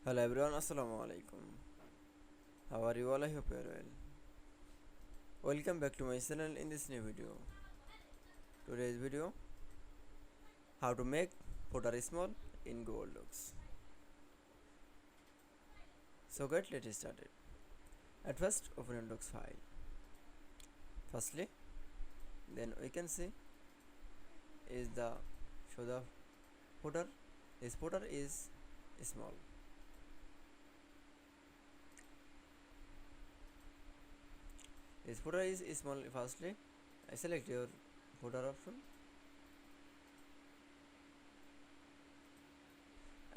Hello everyone, Assalamu Walaikum. How are you all? I hope you are well. Welcome back to my channel in this new video. Today's video, how to make footer small in Google Docs. So let's start it. At first, open your Docs file. Firstly, then we can see is the show the footer. This footer is small. This footer is small. Firstly, I select your footer option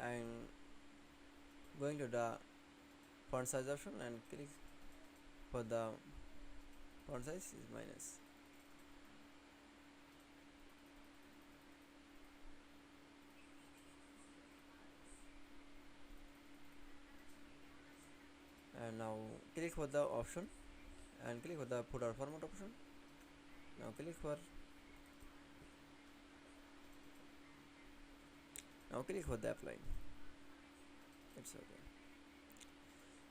and going to the font size option and click for the font size is minus. And now click for the option and click for the footer format option. Now click for the apply. It's okay.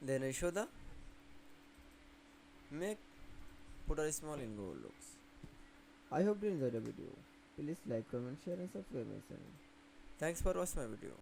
Then I show the make footer small in Google Docs. I hope you enjoyed the video. Please like, comment, share and subscribe my channel. Thanks for watching my video.